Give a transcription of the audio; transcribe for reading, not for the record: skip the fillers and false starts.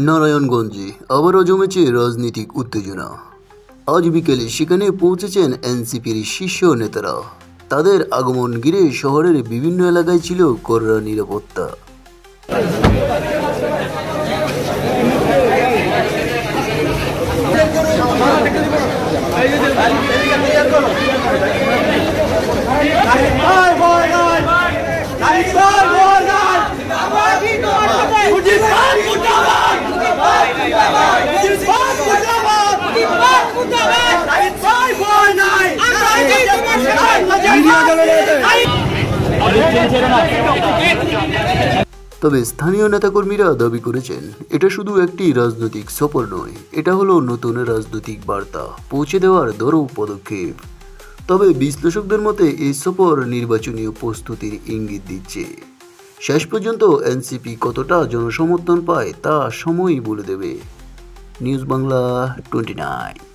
নারায়ণগঞ্জে আবারও জমেছে রাজনৈতিক উত্তেজনা। আজ বিকেলে সেখানে পৌঁছেছেন এনসিপির শীর্ষ নেতারা। তাদের আগমন ঘিরে শহরের বিভিন্ন এলাকায় ছিল কড়া নিরাপত্তা। তবে স্থানীয় নেতাকর্মীরা দাবি করেছেন এটা শুধু একটি রাজনৈতিক সফর নয়, এটা হলো নতুন রাজনৈতিক বার্তা পৌঁছে দেওয়ার বড় পদক্ষেপ। তবে বিশ্লেষকদের মতে এই সফর নির্বাচনীয় প্রস্তুতির ইঙ্গিত দিচ্ছে। শেষ পর্যন্ত এনসিপি কতটা জনসমর্থন পায় তা সময়ই বলে দেবে। নিউজ বাংলা 29।